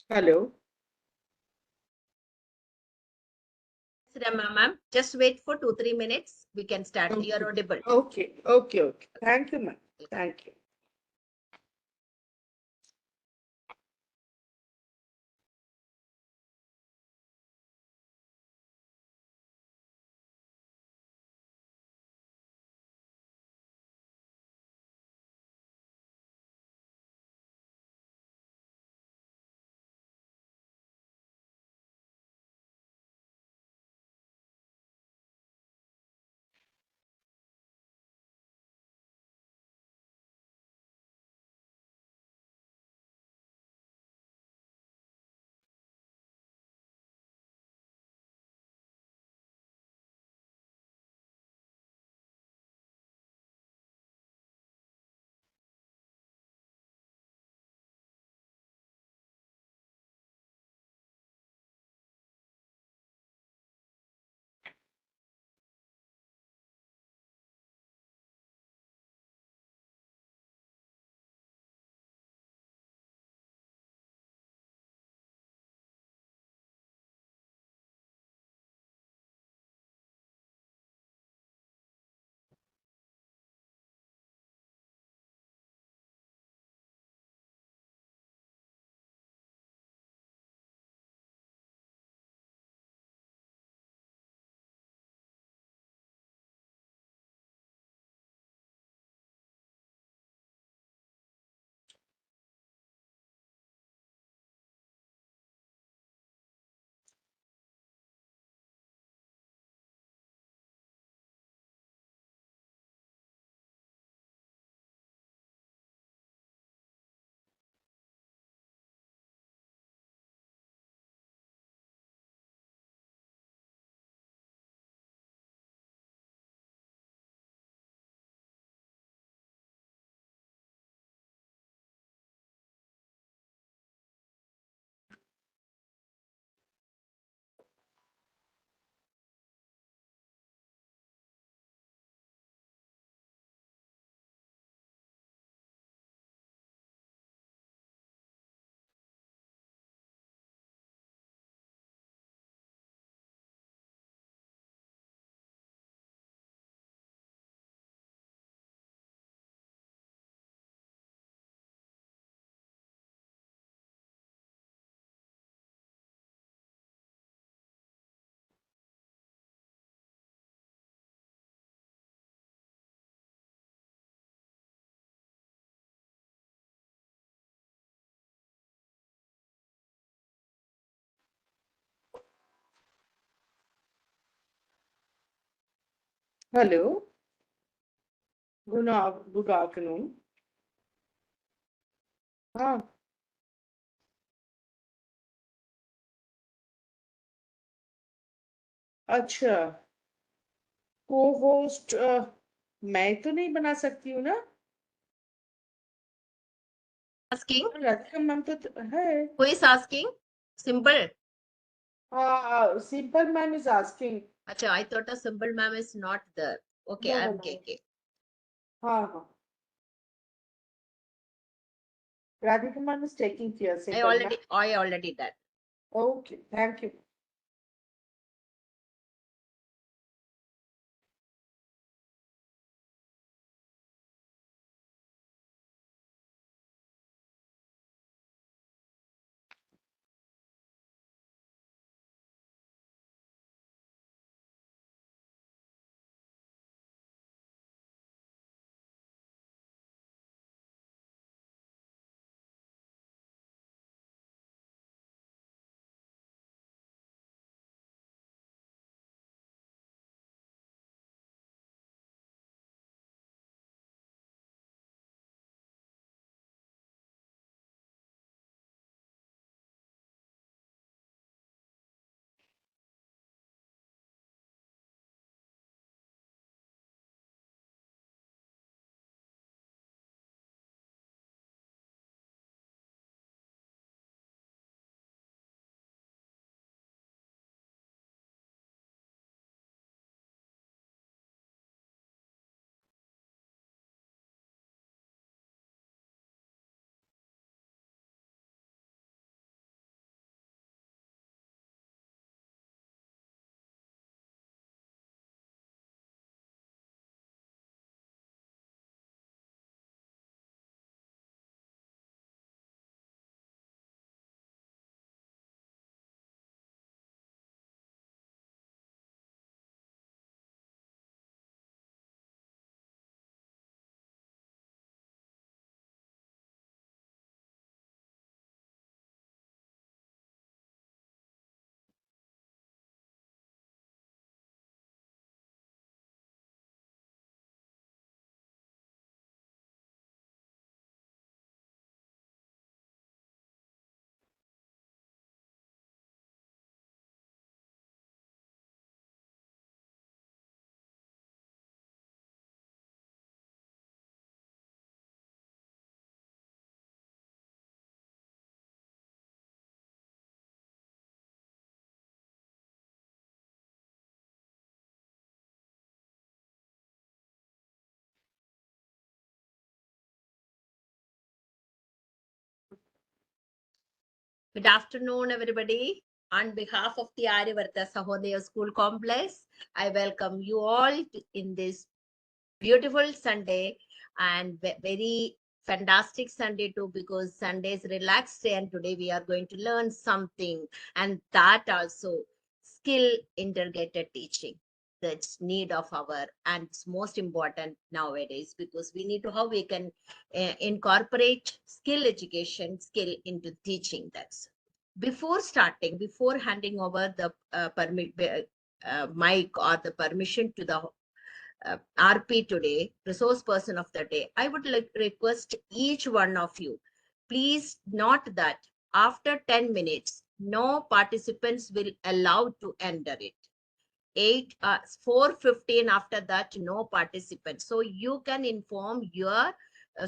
Hello. Rama ma'am, just wait for 2-3 minutes. We can start. You Okay. are audible. Okay. Thank you, ma'am. Thank you. Hello. Good afternoon. हाँ. अच्छा. को host मैं तो नहीं बना सकती हूँ ना. Asking? राधिका मैम तो है. Who is asking? Simple. हाँ. Simple ma'am is asking. Acha, I thought a simple ma'am is not there. Okay, No, no, I'm no. KK. हाँ. Radhika ma'am is taking care. I Simple ma'am. already done. Okay. Thank you. Good afternoon, everybody. On behalf of the Aryavarta Sahodaya School Complex, I welcome you all in this beautiful Sunday and very fantastic Sunday too, because Sunday is relaxed day and today we are going to learn something, and that also skill integrated teaching. That's need of our, and it's most important nowadays because we need to how we can incorporate skill education skill into teaching. That's before starting, before handing over the mic or the permission to the RP today, resource person of the day, I would like to request each one of you, please note that after 10 minutes, no participants will allow to enter it. 4:15 after that, no participants. So you can inform your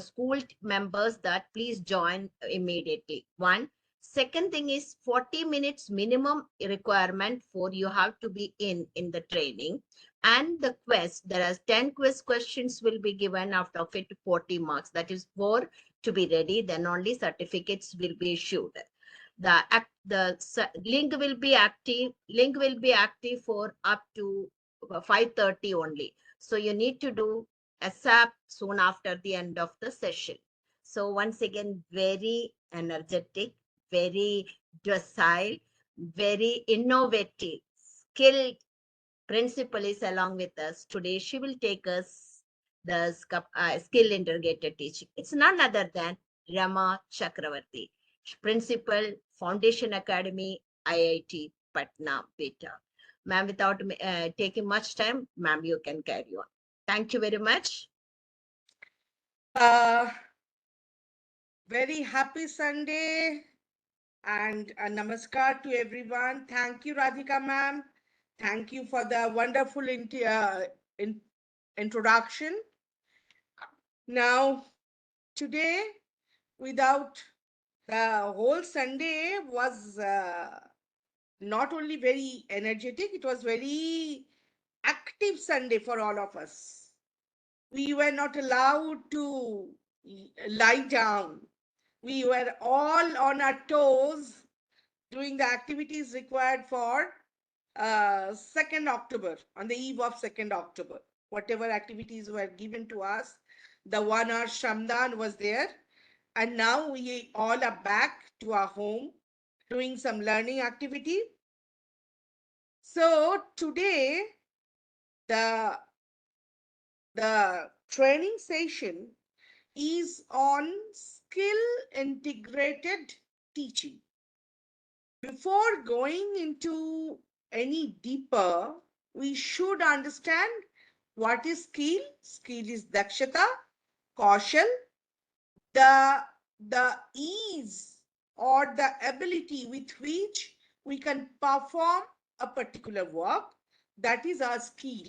school members that please join immediately. One. Second thing is 40 minutes minimum requirement for you have to be in the training. And the quest, there are 10 quiz questions will be given after it 40 marks. That is 4 to be ready. Then only certificates will be issued. The link will be active for up to 5:30 only. So you need to do ASAP soon after the end of the session. So once again, very energetic, very docile, very innovative, skilled principal is along with us today. She will take us the skill integrated teaching. It's none other than Rama Chakraborty, principal, Foundation Academy, IIT Patna, Beta. Ma'am, without taking much time, ma'am, you can carry on. Thank you very much. Very happy Sunday and a namaskar to everyone. Thank you, Radhika ma'am. Thank you for the wonderful introduction. Now, today, without the whole Sunday was not only very energetic, it was very active Sunday for all of us. We were not allowed to lie down. We were all on our toes doing the activities required for 2nd October, on the eve of 2nd October. Whatever activities were given to us, the 1 hour Shamdan was there. And now we all are back to our home doing some learning activity. So today, the, the training session is on skill integrated teaching. Before going into any deeper, we should understand what is skill. Skill is dakshata, kaushal, the ease or the ability with which we can perform a particular work. That is our skill.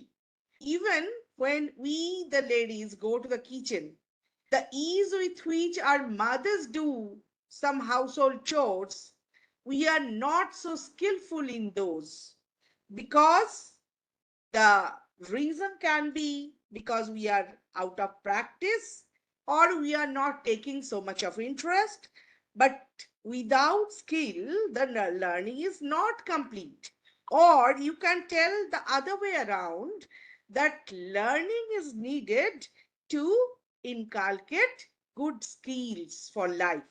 Even when we, the ladies, go to the kitchen, the ease with which our mothers do some household chores, we are not so skillful in those, because the reason can be because we are out of practice or we are not taking so much of interest. But without skill, the learning is not complete. Or you can tell the other way around, that learning is needed to inculcate good skills for life.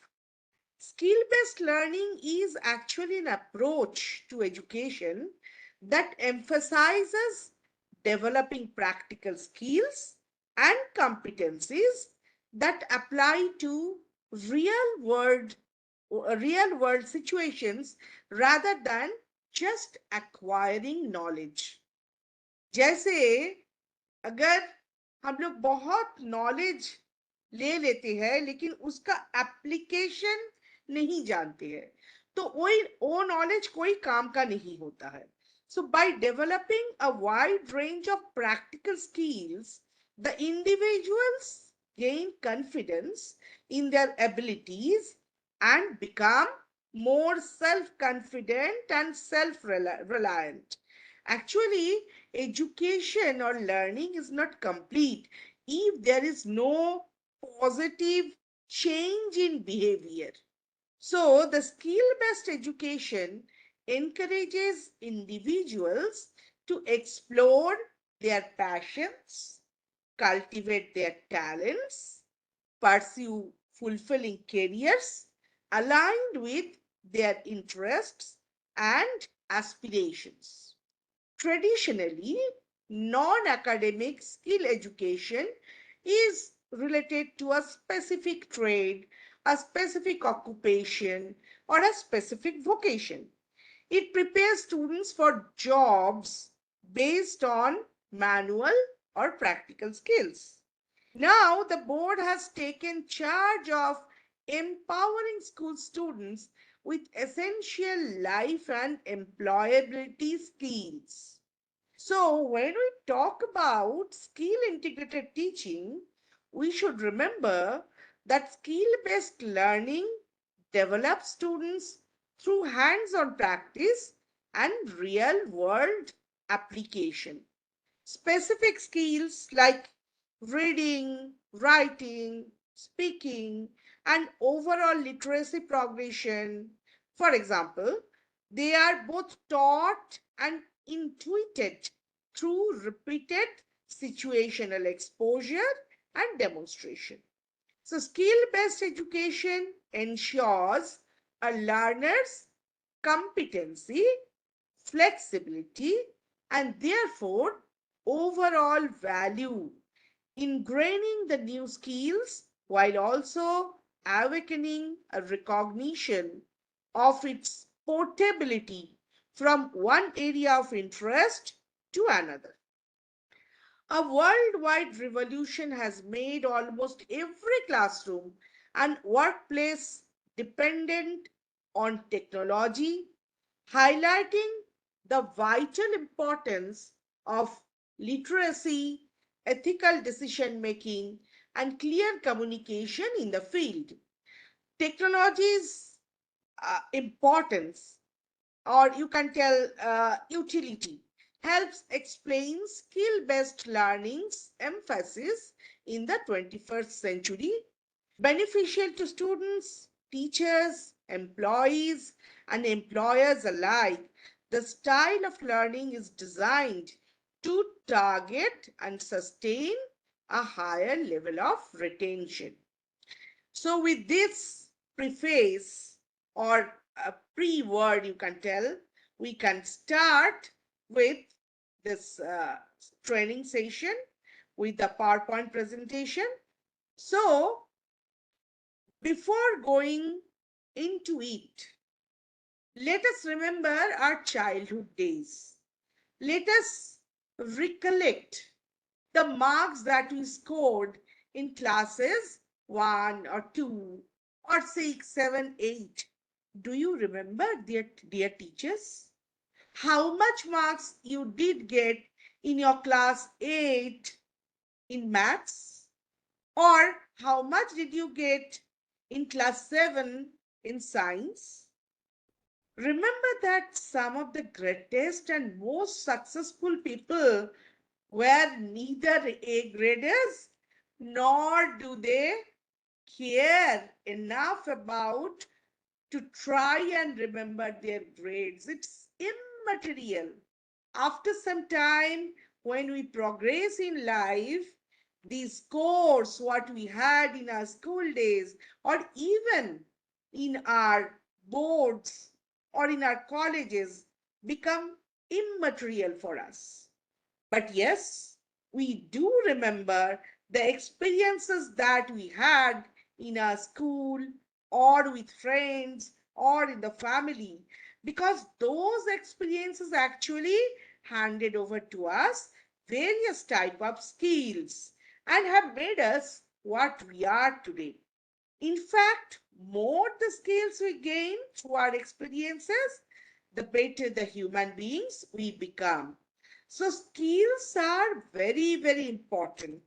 Skill-based learning is actually an approach to education that emphasizes developing practical skills and competencies that apply to real world situations rather than just acquiring knowledge. जैसे अगर हम लोग बहुत knowledge ले लेते हैं लेकिन उसका एप्लीकेशन नहीं जानते हैं, तो वो नॉलेज कोई काम का नहीं होता है. So by developing a wide range of practical skills, the individuals gain confidence in their abilities and become more self-confident and self-reliant. Actually, education or learning is not complete if there is no positive change in behavior. So, the skill based education encourages individuals to explore their passions, cultivate their talents, pursue fulfilling careers aligned with their interests and aspirations. Traditionally, non academic skill education is related to a specific trade, a specific occupation, or a specific vocation. It prepares students for jobs based on manual or practical skills. Now, the board has taken charge of empowering school students with essential life and employability skills. So, when we talk about skill integrated teaching, we should remember that skill based learning develops students through hands on practice and real world application. Specific skills like reading, writing, speaking, and overall literacy progression, for example, they are both taught and intuited through repeated situational exposure and demonstration. So, skill based education ensures a learner's competency, flexibility, and therefore overall value, ingraining the new skills while also awakening a recognition of its portability from one area of interest to another. A worldwide revolution has made almost every classroom and workplace dependent on technology, highlighting the vital importance of literacy, ethical decision making, and clear communication in the field. Technology's importance, or you can tell utility, helps explain skill based learning's emphasis in the 21st century, beneficial to students, teachers, employees, and employers alike. The style of learning is designed to target and sustain a higher level of retention. So, with this preface or a pre word, you can tell, we can start with this training session with the PowerPoint presentation. So, before going into it, let us remember our childhood days. Let us recollect the marks that we scored in classes 1 or 2 or 6, 7, 8. Do you remember, dear teachers? How much marks you did get in your class 8 in maths? Or how much did you get in class 7 in science? Remember that some of the greatest and most successful people were neither A graders nor do they care enough about to try and remember their grades. It's immaterial. After some time, when we progress in life, these scores, what we had in our school days, or even in our boards or in our colleges, become immaterial for us. But yes, we do remember the experiences that we had in our school or with friends or in the family, because those experiences actually handed over to us various type of skills and have made us what we are today. In fact, more the skills we gain through our experiences, the better the human beings we become. So, skills are very, very important.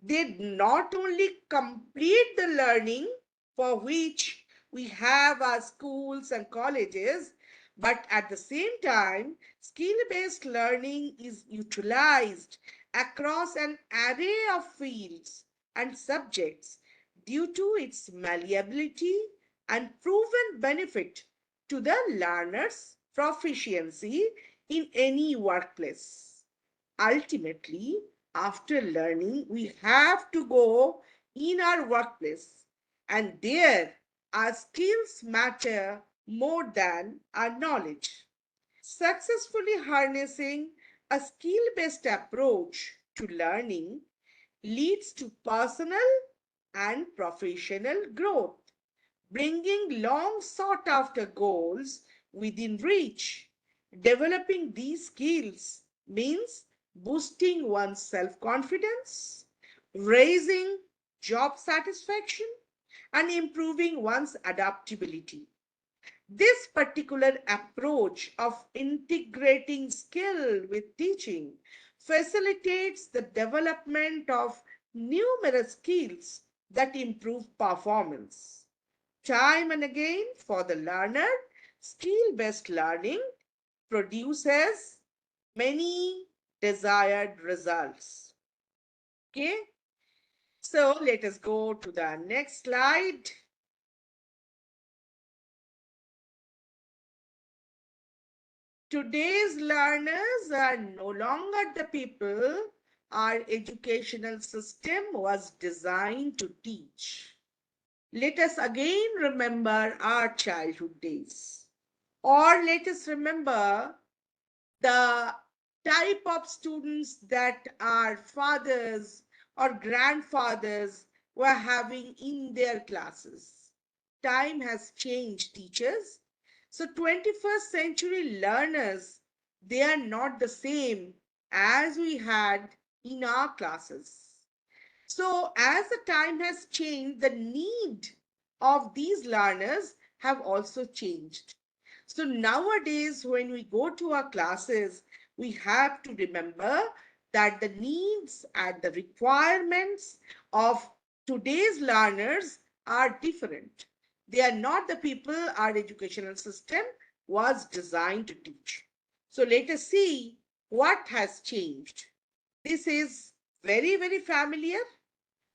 They not only complete the learning for which we have our schools and colleges, but at the same time, skill based learning is utilized across an array of fields and subjects due to its malleability and proven benefit to the learner's proficiency in any workplace. Ultimately, after learning, we have to go in our workplace, and there our skills matter more than our knowledge. Successfully harnessing a skill based approach to learning leads to personal and professional growth, bringing long sought after goals within reach. Developing these skills means boosting one's self confidence, raising job satisfaction, and improving one's adaptability. This particular approach of integrating skill with teaching facilitates the development of numerous skills that improve performance. Time and again, for the learner, skill based learning produces many desired results. Okay, so let us go to the next slide. Today's learners are no longer the people our educational system was designed to teach. Let us again remember our childhood days. Or let us remember the type of students that our fathers or grandfathers were having in their classes. Time has changed, teachers. So 21st century learners, they are not the same as we had in our classes. So, as the time has changed, the need of these learners have also changed. So, nowadays, when we go to our classes, we have to remember that the needs and the requirements of today's learners are different. They are not the people our educational system was designed to teach. So, let us see what has changed. This is very, very familiar.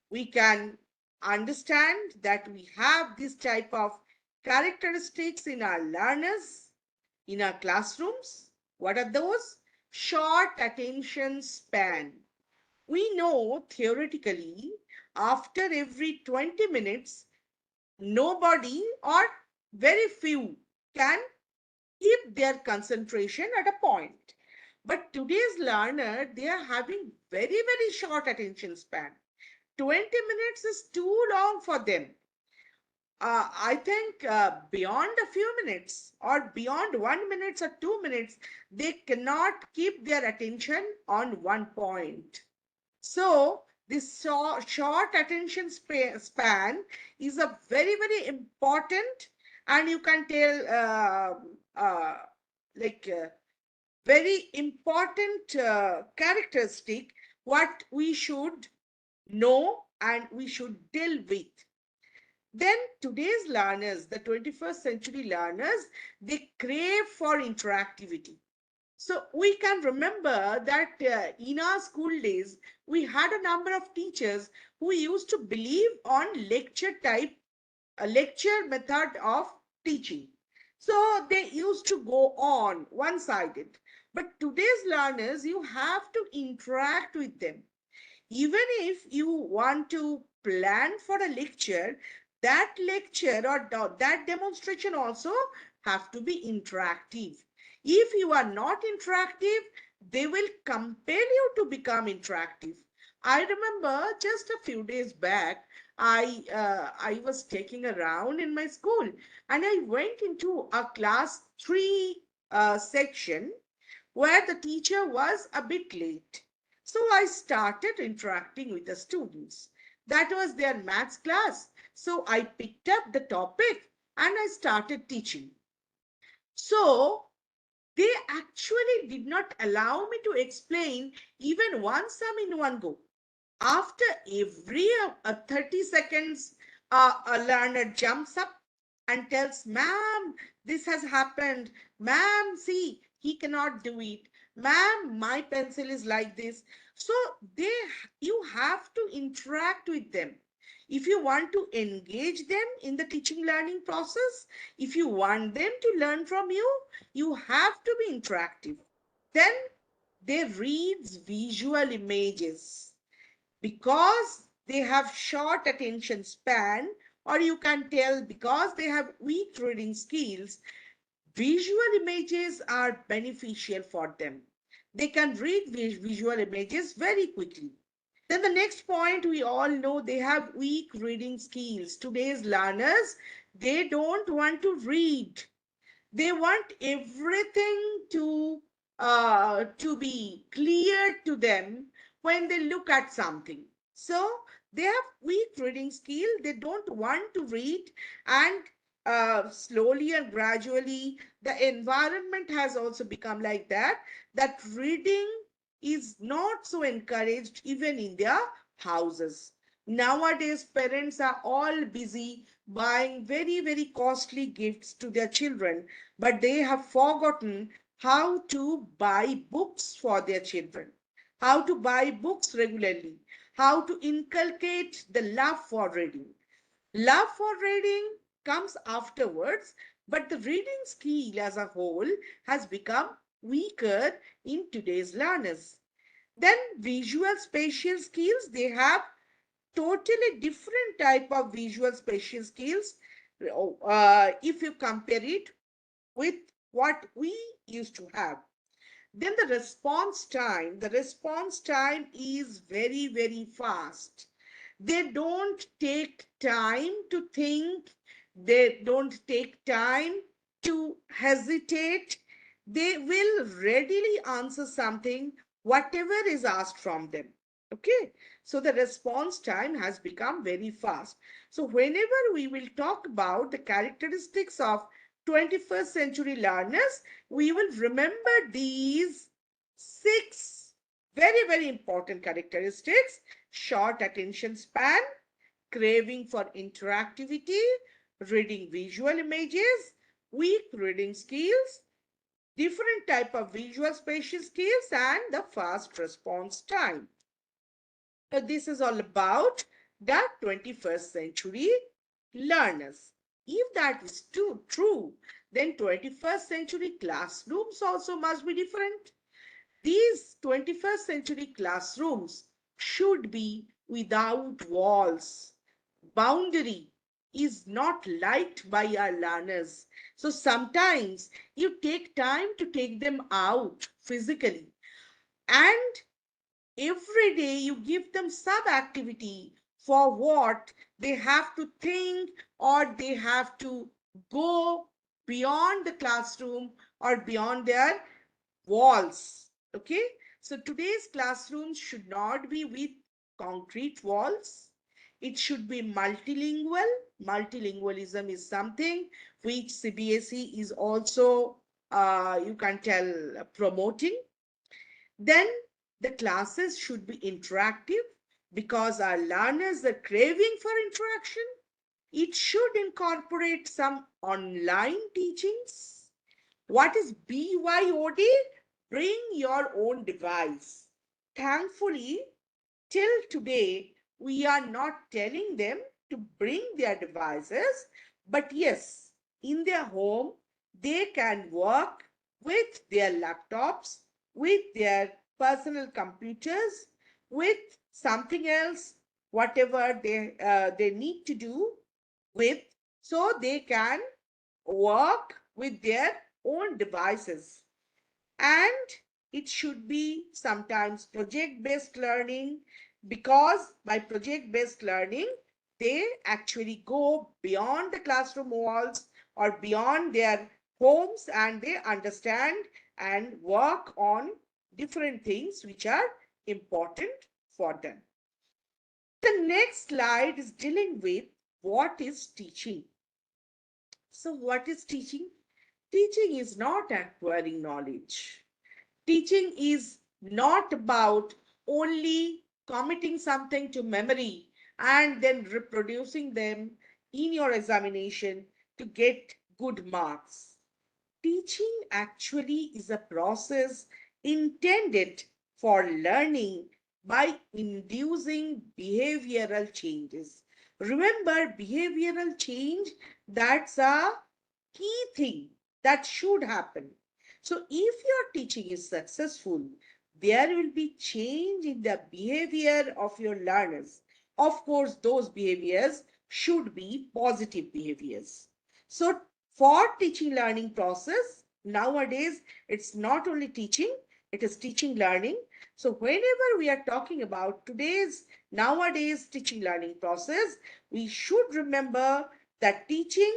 We can understand that we have this type of characteristics in our learners, in our classrooms. What are those? Short attention span. We know theoretically after every 20 minutes, nobody or very few can keep their concentration at a point. But today's learner, they are having very, very short attention span. 20 minutes is too long for them. I think beyond a few minutes or beyond 1 minute or 2 minutes, they cannot keep their attention on one point. So, this short attention span is a very, very important, and you can tell like very important characteristic what we should know and we should deal with. Then today's learners, the 21st century learners, they crave for interactivity. So we can remember that in our school days, we had a number of teachers who used to believe on lecture type, a lecture method of teaching. So they used to go on one sided. But today's learners, you have to interact with them. Even if you want to plan for a lecture, that lecture or that demonstration also have to be interactive. If you are not interactive, they will compel you to become interactive. I remember just a few days back, I was taking around in my school, and I went into a class 3 section where the teacher was a bit late. So I started interacting with the students. That was their maths class. So I picked up the topic and I started teaching. So they actually did not allow me to explain even one sum in one go. After every 30 seconds, a learner jumps up and tells, Ma'am, this has happened. Ma'am, see, he cannot do it. Ma'am, my pencil is like this. So you have to interact with them. If you want to engage them in the teaching learning process, if you want them to learn from you, you have to be interactive. Then they read visual images because they have short attention span, or you can tell because they have weak reading skills. Visual images are beneficial for them. They can read visual images very quickly. Then the next point, we all know they have weak reading skills. Today's learners, they don't want to read. They want everything to be clear to them when they look at something. So they have weak reading skill. They don't want to read, and slowly and gradually, the environment has also become like that. That reading is not so encouraged even in their houses. Nowadays, parents are all busy buying very, very costly gifts to their children, but they have forgotten how to buy books for their children, how to buy books regularly, how to inculcate the love for reading. Love for reading comes afterwards, but the reading skill as a whole has become weaker in today's learners. Then visual spatial skills, they have totally different type of visual spatial skills if you compare it with what we used to have. Then the response time is very, very fast. They don't take time to think, they don't take time to hesitate. They will readily answer something, whatever is asked from them. Okay, so the response time has become very fast. So whenever we will talk about the characteristics of 21st century learners, we will remember these six very, very important characteristics: short attention span, craving for interactivity, reading visual images, weak reading skills, different type of visual spatial skills, and the fast response time. So this is all about the 21st century learners. If that is true, then 21st century classrooms also must be different. These 21st century classrooms should be without walls. Boundary is not liked by our learners. So sometimes you take time to take them out physically, and every day you give them some activity for what they have to think, or they have to go beyond the classroom or beyond their walls. Okay, so today's classrooms should not be with concrete walls. It should be multilingual. Multilingualism is something which CBSE is also, you can tell, promoting. Then the classes should be interactive because our learners are craving for interaction. It should incorporate some online teachings. What is BYOD? Bring your own device. Thankfully, till today, we are not telling them to bring their devices, but yes, in their home, they can work with their laptops, with their personal computers, with something else, whatever they need to do with, so they can work with their own devices. And it should be sometimes project based learning, because by project based learning they actually go beyond the classroom walls or beyond their homes, and they understand and work on different things which are important for them. The next slide is dealing with what is teaching. So what is teaching? Teaching is not acquiring knowledge. Teaching is not about only committing something to memory and then reproducing them in your examination to get good marks. Teaching actually is a process intended for learning by inducing behavioral changes. Remember, behavioral change, that's a key thing that should happen. So, if your teaching is successful, there will be change in the behavior of your learners. Of course, those behaviors should be positive behaviors. So, for teaching learning process, nowadays it's not only teaching, it is teaching learning. So, whenever we are talking about nowadays teaching learning process, we should remember that teaching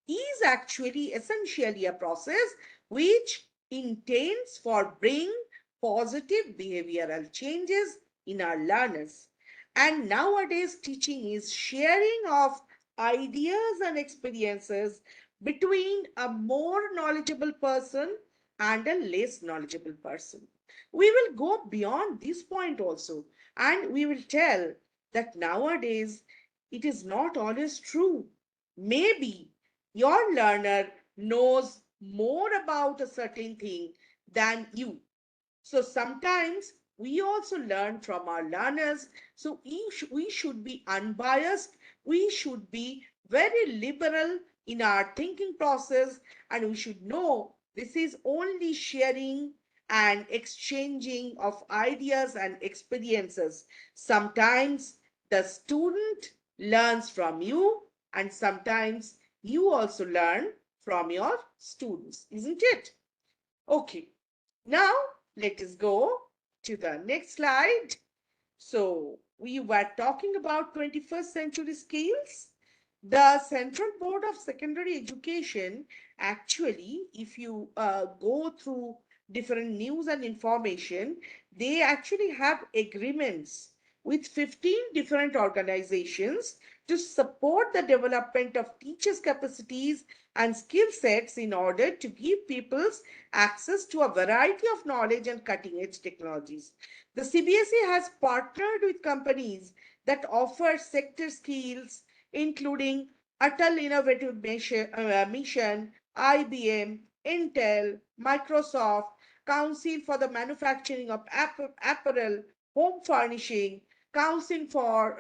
is actually essentially a process which intends for bring positive behavioral changes in our learners. And nowadays teaching is sharing of ideas and experiences between a more knowledgeable person and a less knowledgeable person. We will go beyond this point also, and we will tell that nowadays it is not always true. Maybe your learner knows more about a certain thing than you. So sometimes we also learn from our learners. So we should be unbiased. We should be very liberal in our thinking process. And we should know this is only sharing and exchanging of ideas and experiences. Sometimes the student learns from you, and sometimes you also learn from your students, isn't it? Okay, now let us go to the next slide. So we were talking about 21st century skills. The Central Board of Secondary Education, actually, if you go through different news and information, they actually have agreements with 15 different organizations to support the development of teachers' capacities and skill sets in order to give people's access to a variety of knowledge and cutting edge technologies. The CBSE has partnered with companies that offer sector skills, including Atal Innovative Mission, IBM, Intel, Microsoft, Council for the Manufacturing of Apparel, Home Furnishing, Council for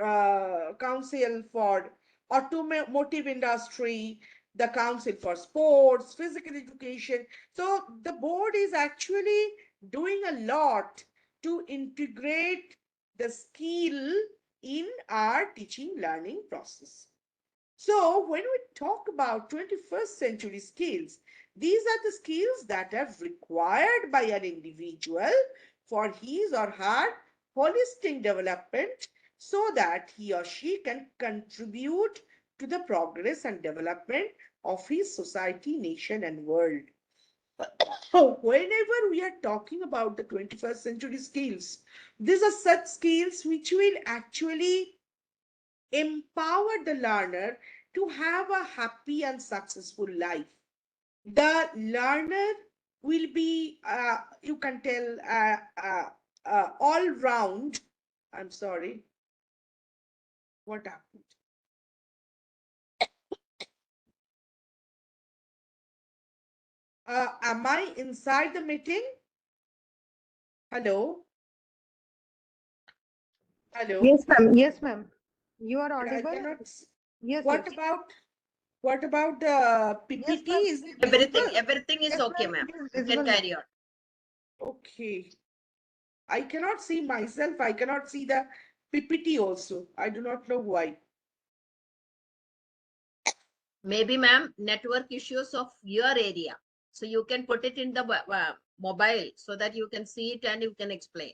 Automotive Industry, the Council for Sports, Physical Education. So the board is actually doing a lot to integrate the skill in our teaching learning process. So when we talk about 21st century skills, these are the skills that are required by an individual for his or her holistic development so that he or she can contribute to the progress and development of his society, nation, and world. So, whenever we are talking about the 21st century skills, these are such skills which will actually empower the learner to have a happy and successful life. The learner will be, you can tell, all round. I'm sorry, what happened? Am I inside the meeting? Hello? Hello? Yes, ma'am. Yes, ma'am. You are I audible? cannot. Yes, What yes. about the Yes, PPT? ma'am. Is it Everything, visible? everything is Yes, okay, ma'am. ma'am. It is You can visible, ma'am. carry on. Okay. I cannot see myself. I cannot see the PPT also. I do not know why. Maybe, ma'am, network issues of your area. So you can put it in the mobile so that you can see it and you can explain.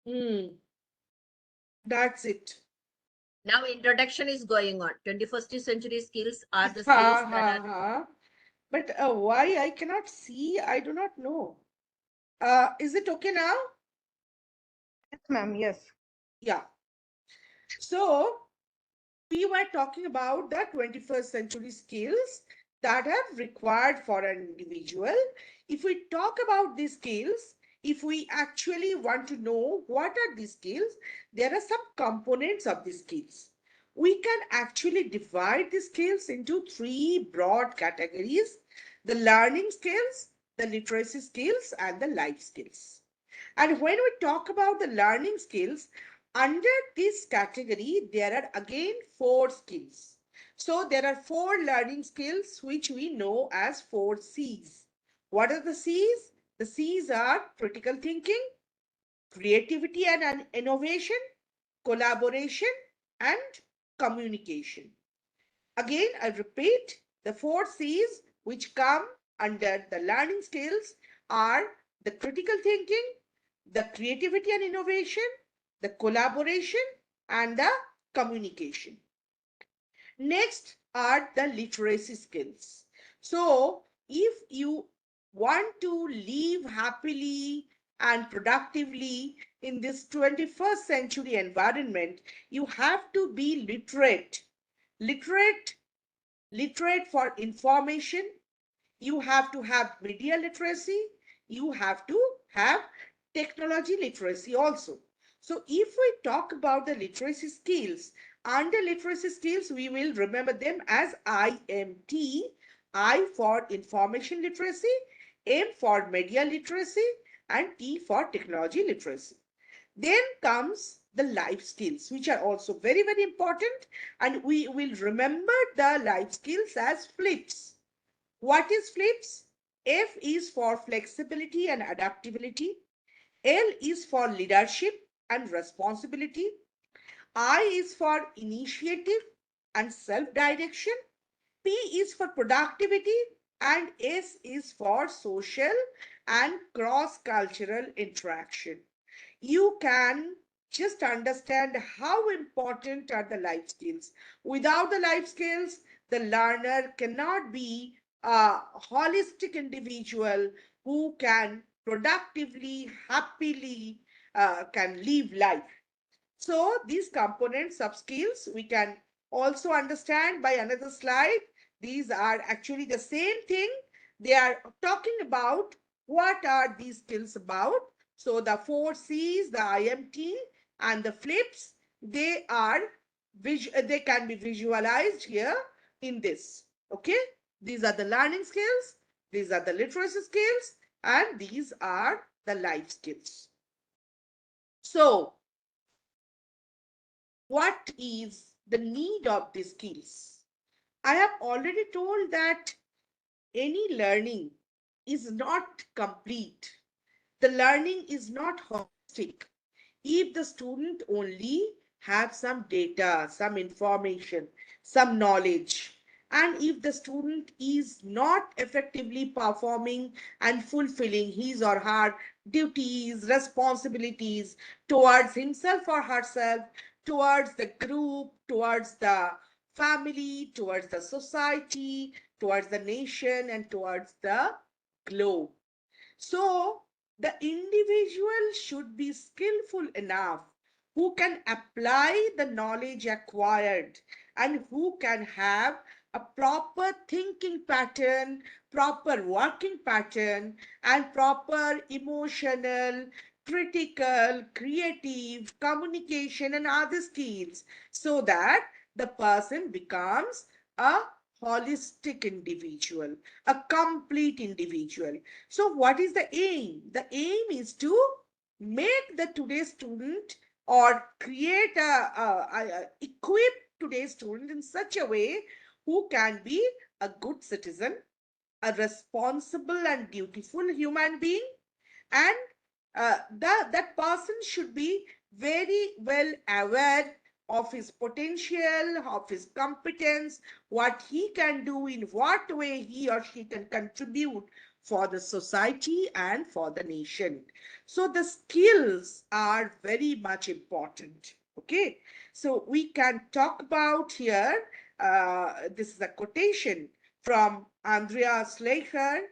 Hmm. That's it. Now, introduction is going on. 21st century skills are the skills Ha that ha are. ha. But why I cannot see? I do not know. Is it okay now? Yes, ma'am. Yes. Yeah. So we were talking about the 21st century skills that are required for an individual. If we talk about these skills, if we actually want to know what are these skills, there are some components of these skills. We can actually divide the skills into three broad categories: the learning skills, the literacy skills, and the life skills. And when we talk about the learning skills, Under this category, there are again four skills. So there are four learning skills which we know as four C's. What are the C's? The C's are critical thinking, creativity and innovation, collaboration, and communication. Again, I repeat, the four C's which come under the learning skills are the critical thinking, the creativity and innovation, the collaboration, and the communication. Next are the literacy skills. So, if you want to live happily and productively in this 21st century environment, you have to be literate. Literate, literate for information, you have to have media literacy, you have to have technology literacy also. So if we talk about the literacy skills, under literacy skills, we will remember them as IMT. I for information literacy, M for media literacy, and T for technology literacy. Then comes the life skills, which are also very, very important. And we will remember the life skills as flips. What is flips? F is for flexibility and adaptability. L is for leadership and responsibility. I is for initiative and self direction. P is for productivity. And S is for social and cross cultural interaction. You can just understand how important are the life skills. Without the life skills, the learner cannot be a holistic individual who can productively, happily, can live life. So these components of skills we can also understand by another slide. These are actually the same thing. They are talking about what are these skills about. So the four C's, the IMT and the flips, they are they can be visualized here in this. Okay, these are the learning skills, these are the literacy skills, and these are the life skills. So what is the need of these skills? I have already told that any learning is not complete. The learning is not holistic if the student only have some data, some information, some knowledge, and if the student is not effectively performing and fulfilling his or her duties, responsibilities towards himself or herself, towards the group, towards the family, towards the society, towards the nation, and towards the globe. So the individual should be skillful enough who can apply the knowledge acquired and who can have a proper thinking pattern, proper working pattern, and proper emotional, critical, creative, communication, and other skills so that the person becomes a holistic individual, a complete individual. So what is the aim? The aim is to make the today's student or create equip today's student in such a way who can be a good citizen, a responsible and dutiful human being, and that person should be very well aware of his potential, of his competence, what he can do, in what way he or she can contribute for the society and for the nation. So the skills are very much important. Okay, so we can talk about here. This is a quotation from Andrea Schleicher,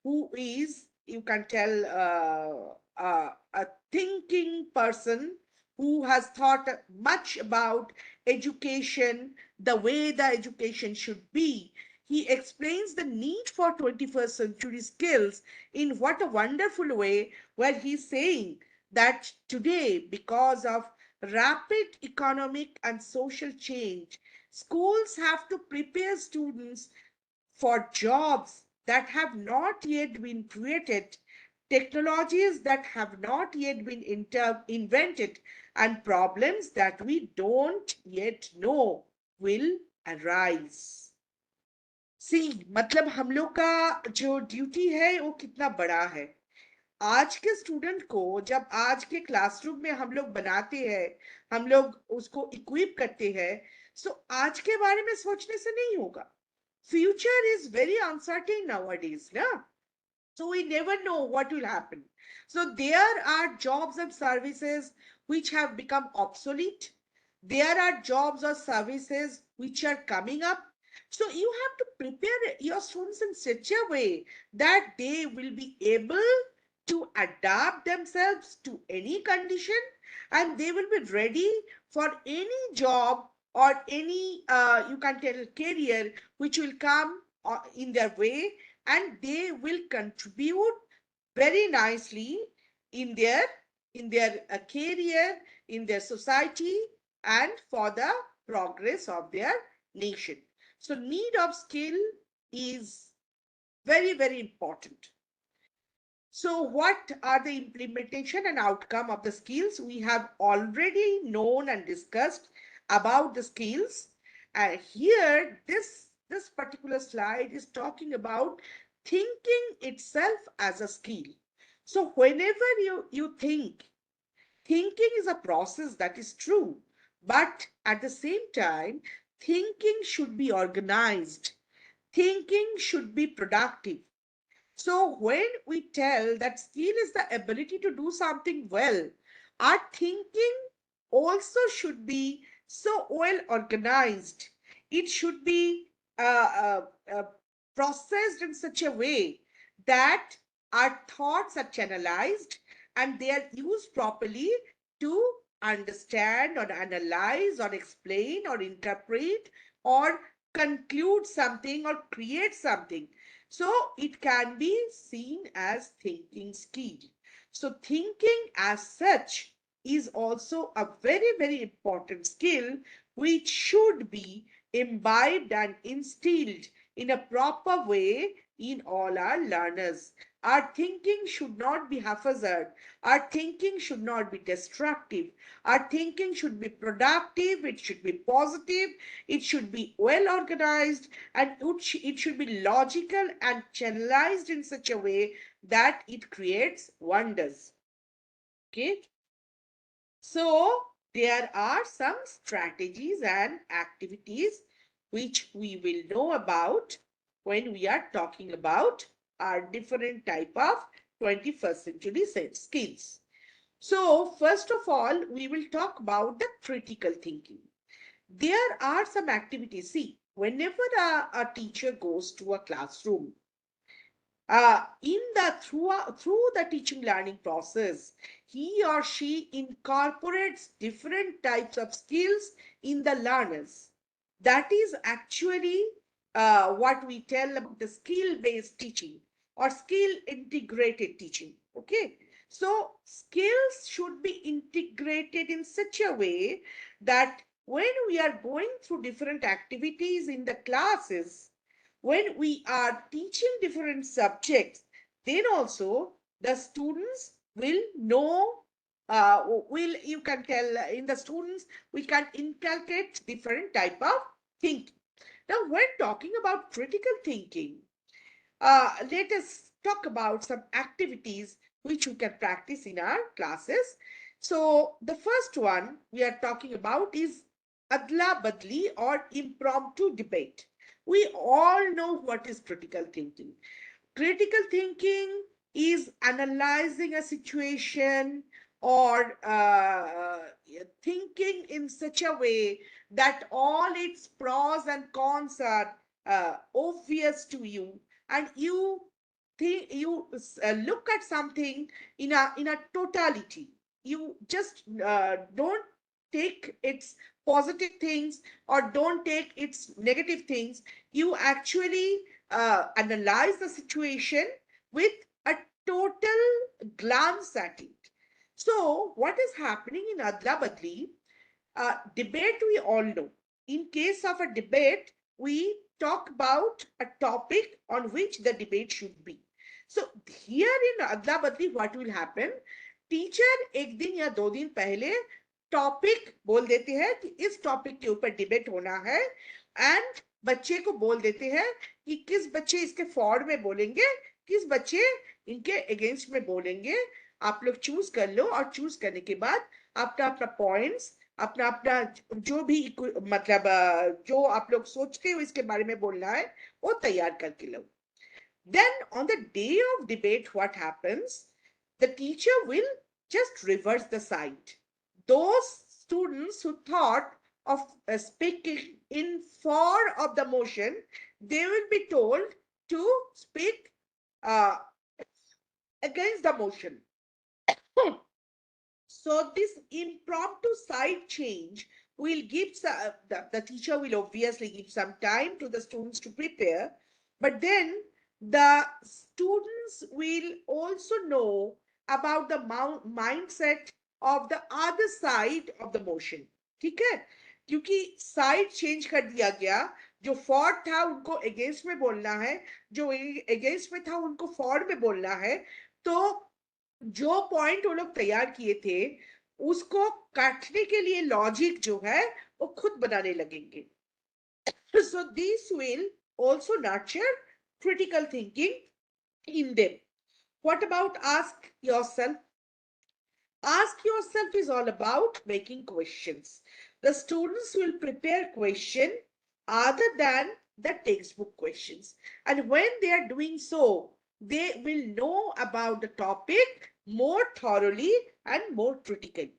who is, you can tell, a thinking person who has thought much about education, the way the education should be. He explains the need for 21st century skills in what a wonderful way, where he's saying that today, because of rapid economic and social change, schools have to prepare students for jobs that have not yet been created technologies that have not yet been invented, and problems that we don't yet know will arise. सी मतलब हम लोग का जो duty है वो कितना बड़ा है। आज के स्टूडेंट को जब आज के क्लासरूम में हम लोग बनाते हैं, हम लोग उसको इक्विप करते हैं, सो आज के बारे में सोचने से नहीं होगा। Future is very uncertain nowadays ना, so we never know what will happen. So there are jobs and services which have become obsolete. There are jobs or services which are coming up. So you have to prepare your students in such a way that they will be able to adapt themselves to any condition, and they will be ready for any job or any you can tell career which will come in their way, and they will contribute very nicely in their career, in their society, and for the progress of their nation. So need of skill is very, very important. So what are the implementation and outcome of the skills? We have already known and discussed about the skills. And here, this particular slide is talking about thinking itself as a skill. So whenever you think, thinking is a process, that is true. But at the same time, thinking should be organized. Thinking should be productive. So when we tell that skill is the ability to do something well, our thinking also should be so well organized. It should be processed in such a way that our thoughts are channelized and they are used properly to understand or analyze or explain or interpret or conclude something or create something. So it can be seen as thinking skill. So thinking as such is also a very, very important skill which should be imbibed and instilled in a proper way in all our learners. Our thinking should not be haphazard. Our thinking should not be destructive. Our thinking should be productive. It should be positive. It should be well organized, and it should be logical and channelized in such a way that it creates wonders. Okay. So there are some strategies and activities which we will know about when we are talking about our different type of 21st century skills. So first of all, we will talk about the critical thinking. There are some activities. See, whenever a teacher goes to a classroom, through the teaching learning process, he or she incorporates different types of skills in the learners. That is actually what we tell about the skill based teaching or skill integrated teaching. Okay, so skills should be integrated in such a way that when we are going through different activities in the classes, when we are teaching different subjects, then also the students will know, will you can tell in the students, we can inculcate different type of thinking. Now, when talking about critical thinking, let us talk about some activities which we can practice in our classes. So the first one we are talking about is adla badli or impromptu debate. We all know what is critical thinking. Critical thinking is analyzing a situation or thinking in such a way that all its pros and cons are obvious to you, and you think you look at something in a totality. You just don't take its positive things or don't take its negative things. You actually analyze the situation with a total glance at it. So what is happening in adla badli debate? We all know, in case of a debate, we talk about a topic on which the debate should be. So here in अदला बदली what will happen, teacher एक दिन या 2 दिन पहले topic बोल देते हैं कि इस टॉपिक के ऊपर डिबेट होना है, एंड बच्चे को बोल देते हैं कि किस बच्चे इसके फॉर में बोलेंगे, किस बच्चे इनके अगेंस्ट में बोलेंगे। आप लोग चूज कर लो, और चूज करने के बाद अपना अपना पॉइंट्स, अपना अपना जो भी मतलब जो आप लोग सोचते हो इसके बारे में बोलना है वो तैयार करके लो। Then on the day of debate, what happens? The teacher will just reverse the side. Those students who thought of speaking in favor of the motion, they will be told to speak uh, against the motion. So this impromptu side change will give the teacher will obviously give some time to the students to prepare, but then the students will also know about the mindset of the other side of the motion. ठीक है, क्योंकि side change कर दिया गया, जो for था उनको against में बोलना है, जो अगेंस्ट में था उनको फॉर में बोलना है। तो जो पॉइंट वो लोग तैयार किए थे उसको काटने के लिए लॉजिक जो है वो खुद बनाने लगेंगे। So this will also nurture critical thinking in them. What about ask yourself? Ask yourself is all about making questions. The students will prepare question other than the textbook questions. And when they are doing so, they will know about the topic more thoroughly and more critically.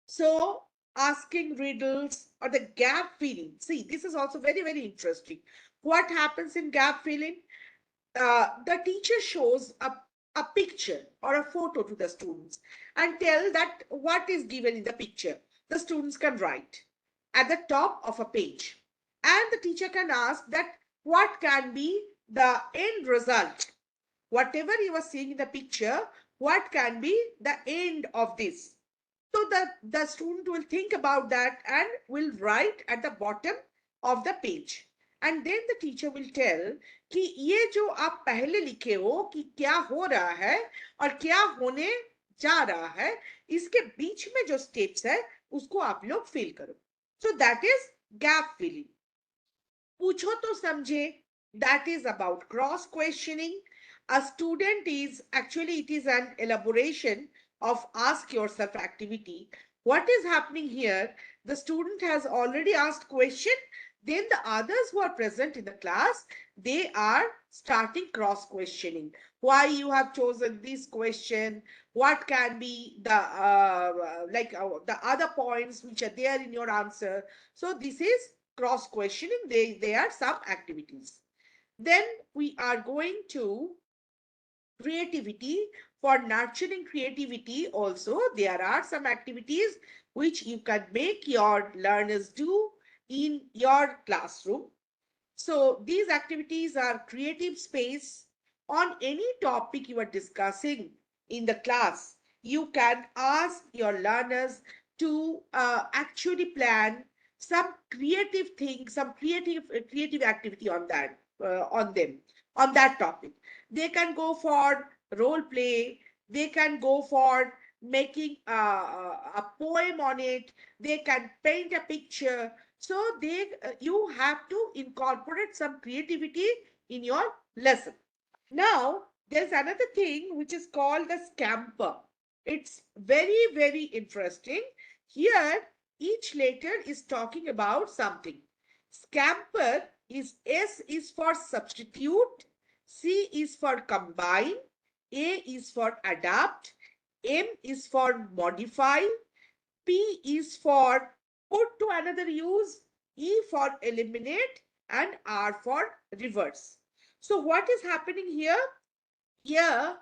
So asking riddles or the gap filling. See, this is also very, very interesting. What happens in gap filling? The teacher shows a picture or a photo to the students and tell that what is given in the picture. The students can write at the top of a page, and the teacher can ask that what can be the end result. Whatever you are seeing in the picture, what can be the end of this? So the student will think about that and will write at the bottom of the page. And then the teacher will tell कि ये जो आप पहले लिखे हो कि क्या हो रहा है और क्या होने जा रहा है, इसके बीच में जो स्टेप्स है उसको आप लोग फिल करो। So that is gap filling. पूछो तो समझे, that is about cross questioning. A student is actually, it is an elaboration of ask yourself activity. What is happening here? The student has already asked question, then the others who are present in the class, they are starting cross questioning. Why you have chosen this question? What can be the the other points which are there in your answer? So this is cross questioning. They are some activities. Then we are going to creativity. For nurturing creativity also, there are some activities which you can make your learners do in your classroom. So these activities are creative space. On any topic you are discussing in the class, you can ask your learners to actually plan some creative thing, some creative activity on that, on them, on that topic. They can go for role play. They can go for making a poem on it. They can paint a picture. So you have to incorporate some creativity in your lesson. Now, there's another thing which is called the scamper. It's very, very interesting. Here, each letter is talking about something. Scamper is S is for substitute, C is for combine, A is for adapt, M is for modify, P is for put to another use, E for eliminate, and R for reverse. So what is happening here? Here,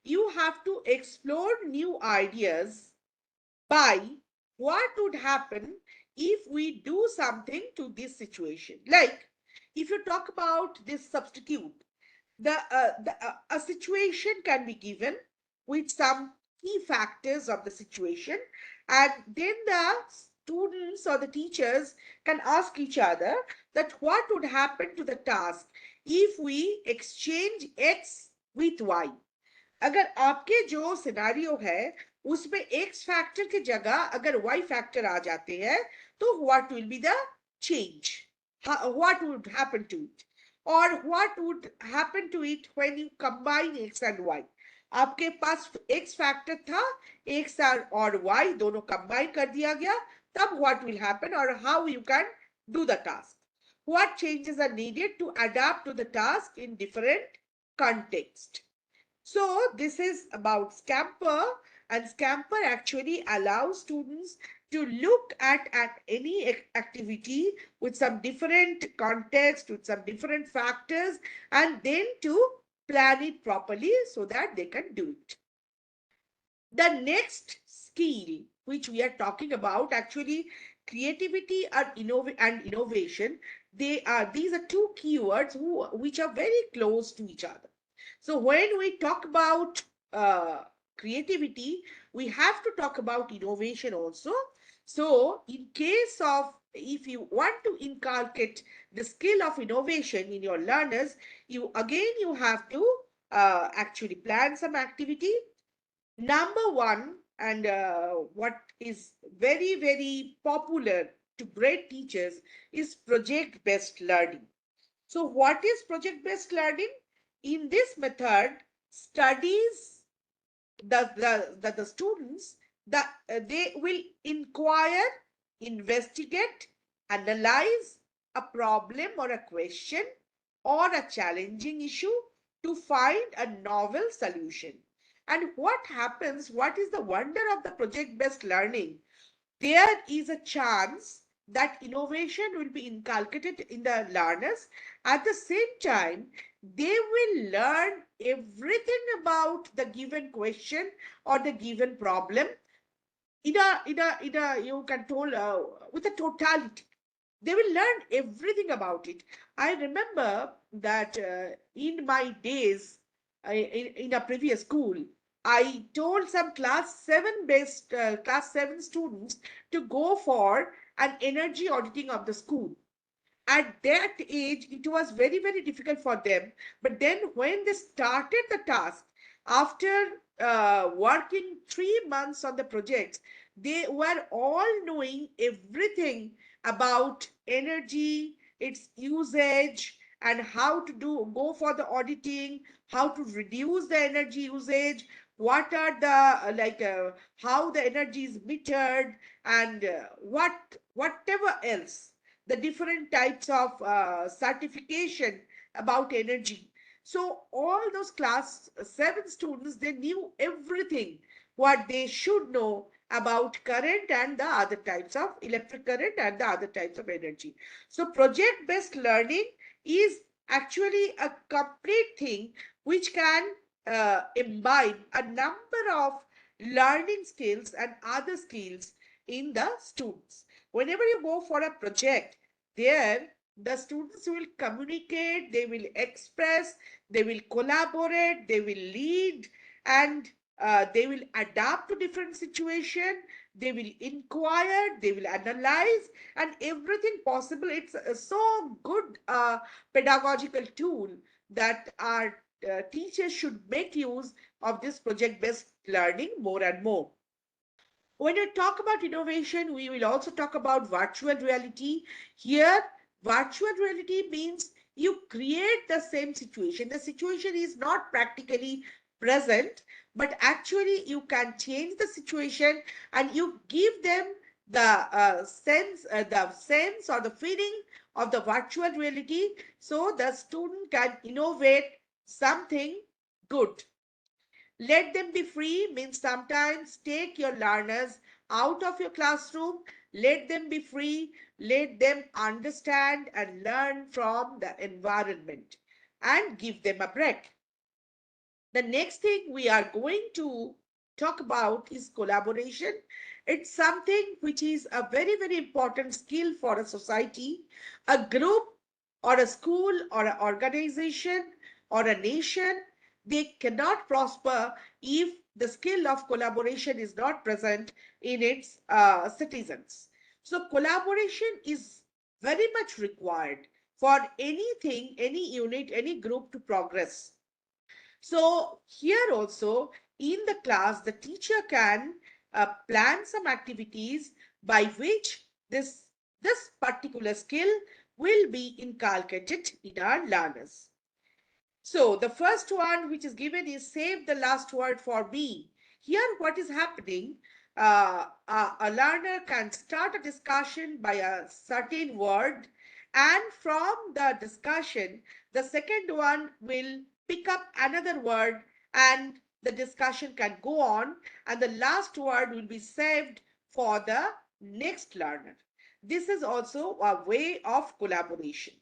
you have to explore new ideas by what would happen if we do something to this situation. Like, if you talk about this substitute, a situation can be given with some key factors of the situation, and then the students or the teachers can ask each other that what would happen to the task if we exchange x with Y. अगर आपके जो scenario है उसमें x factor की जगह अगर Y factor आ जाते हैं तो what will be the change, what would happen to it, और what would happen to it when you combine X and Y. आपके पास एक्स फैक्टर था, एक्स और वाई दोनों कंबाइन कर दिया गया, तब व्हाट विल हैपन और how you can do the task. What changes are needed to adapt to the task in different context. So this is about Scamper, and Scamper actually allows students to look at any activity with some different context, with some different factors, and then to plan it properly so that they can do it. The next skill which we are talking about, actually creativity and innovation, these are two keywords which are very close to each other. So when we talk about creativity, we have to talk about innovation also. So in case of, if you want to inculcate the skill of innovation in your learners, you have to actually plan some activity. Number one, and what is very, very popular to great teachers, is project based learning. So, what is project based learning? In this method, studies the students, they will inquire, investigate, analyze a problem or a question or a challenging issue to find a novel solution. And what happens, what is the wonder of the project based learning? There is a chance that innovation will be inculcated in the learners. At the same time, they will learn everything about the given question or the given problem you can tell with a totality. They will learn everything about it. I remember that in my days in a previous school, I told some class 7 students to go for an energy auditing of the school. At that age it was very, very difficult for them, but then when they started the task, after working 3 months on the projects, they were all knowing everything about energy, its usage, and how to go for the auditing, how to reduce the energy usage, what are the how the energy is metered, and whatever else, the different types of certification about energy. So all those class 7 students, they knew everything what they should know about current and the other types of electric current and the other types of energy. So project based learning is actually a complete thing which can imbibe a number of learning skills and other skills in the students. Whenever you go for a project, there the students will communicate, they will express, they will collaborate, they will lead, and they will adapt to different situation, they will inquire, they will analyze, and everything possible. It's a so good pedagogical tool that our teachers should make use of this project based learning more and more. When we talk about innovation, we will also talk about virtual reality. Here, virtual reality means you create the same situation. The situation is not practically present, but actually you can change the situation and you give them the sense or the feeling of the virtual reality, so the student can innovate something good. Let them be free means sometimes take your learners out of your classroom, let them be free, let them understand and learn from the environment, and give them a break. The next thing we are going to talk about is collaboration. It's something which is a very, very important skill for a society, a group, or a school, or an organization, or a nation. They cannot prosper if the skill of collaboration is not present in its citizens. So, collaboration is very much required for anything, any unit, any group to progress. So here also in the class, the teacher can plan some activities by which this particular skill will be inculcated in our learners. So the first one which is given is save the last word for me. Here what is happening, a learner can start a discussion by a certain word, and from the discussion, the second one will pick up another word, and the discussion can go on, and the last word will be saved for the next learner. This is also a way of collaboration.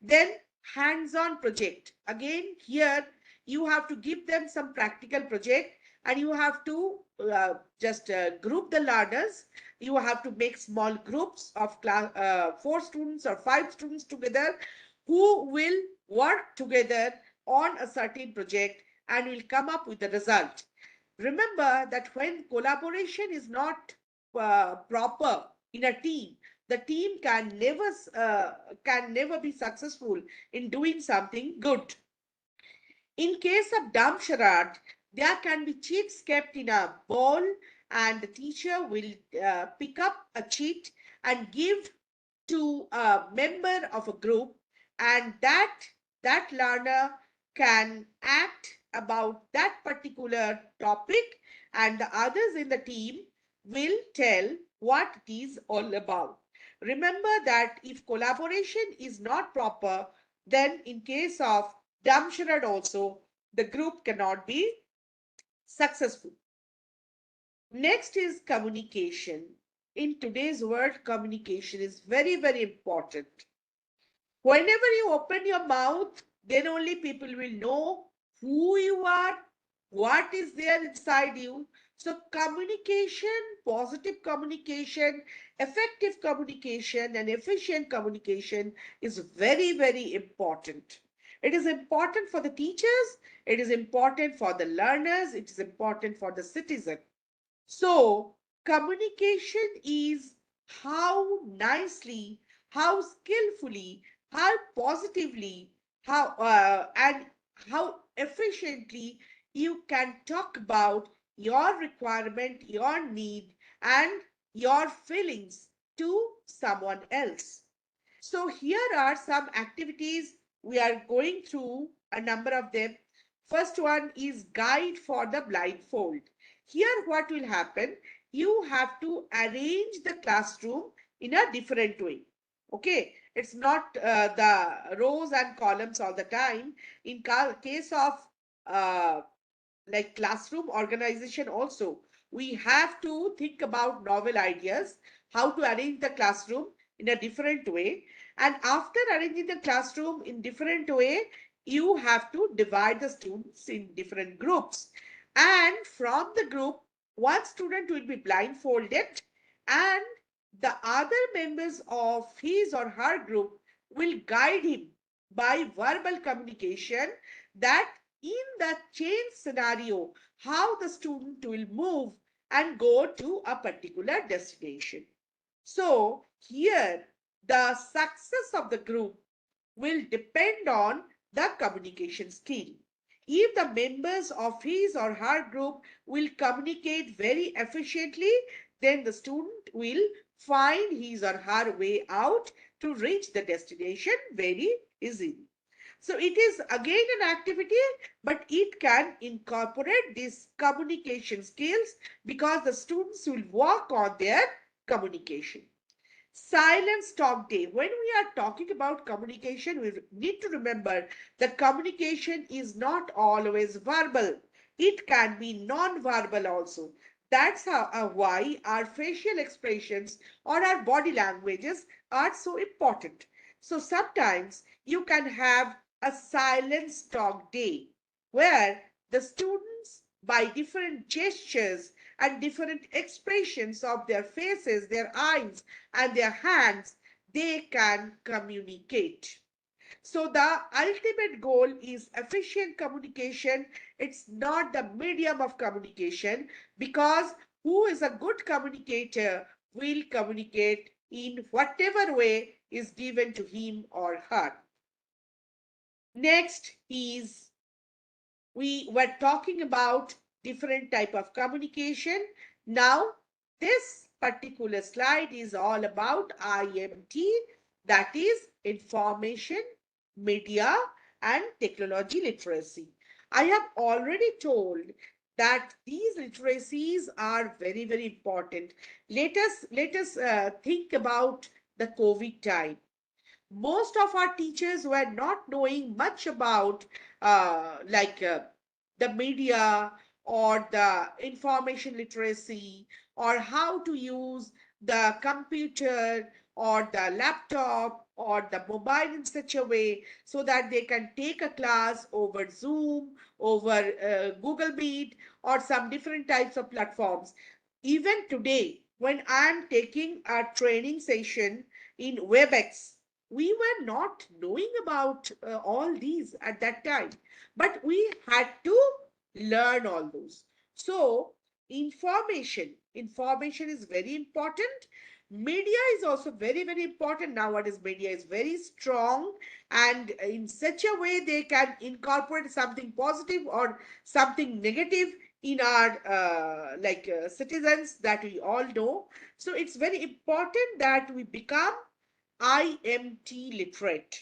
Then hands-on project. Again, here you have to give them some practical project, and you have to just group the learners. You have to make small groups of class, 4 students or 5 students together, who will work together on a certain project and will come up with the result. Remember that when collaboration is not proper in a team, the team can never be successful in doing something good. In case of dump charade, there can be cheats kept in a bowl, and the teacher will pick up a cheat and give to a member of a group, and that learner can act about that particular topic, and the others in the team will tell what it is all about. Remember that if collaboration is not proper, then in case of dumb charade also, the group cannot be successful. Next is communication. In today's world, communication is very, very important. Whenever you open your mouth, then only people will know who you are, what is there inside you. So, communication, positive communication, effective communication, and efficient communication is very, very important. It is important for the teachers, it is important for the learners, it is important for the citizen. So, communication is how nicely, how skillfully, how positively, and how efficiently you can talk about your requirement, your need, and your feelings to someone else. So here are some activities. We are going through a number of them. First one is guide for the blindfold. Here what will happen? You have to arrange the classroom in a different way. Okay, it's not the rows and columns all the time. In case of uh, like classroom organization also, we have to think about novel ideas, how to arrange the classroom in a different way. And after arranging the classroom in different way, you have to divide the students in different groups, and from the group one student will be blindfolded, and the other members of his or her group will guide him by verbal communication, that in the change scenario, how the student will move and go to a particular destination. So here the success of the group will depend on the communication skill. If the members of his or her group will communicate very efficiently, then the student will find his or her way out to reach the destination very easily. So it is again an activity, but it can incorporate these communication skills, because the students will work on their communication. Silence talk day. When we are talking about communication, we need to remember that communication is not always verbal. It can be non-verbal also. That's why our facial expressions or our body languages are so important. So sometimes you can have a silence talk day where the students, by different gestures and different expressions of their faces, their eyes, and their hands, they can communicate. So the ultimate goal is efficient communication. It's not the medium of communication, because who is a good communicator will communicate in whatever way is given to him or her. Next is we were talking about different type of communication. Now, this particular slide is all about IMT, that is information, media, and technology literacy. I have already told that these literacies are very, very important. Let us think about the COVID time. Most of our teachers were not knowing much about like the media or the information literacy or how to use the computer or the laptop or the mobile in such a way so that they can take a class over Zoom, over Google Meet, or some different types of platforms. Even today, when I am taking a training session in WebEx, we were not knowing about all these at that time, but we had to learn all those. So information is very important. Media is also very, very important. Nowadays media is very strong, and in such a way they can incorporate something positive or something negative in our citizens, that we all know. So it's very important that we become IMT literate.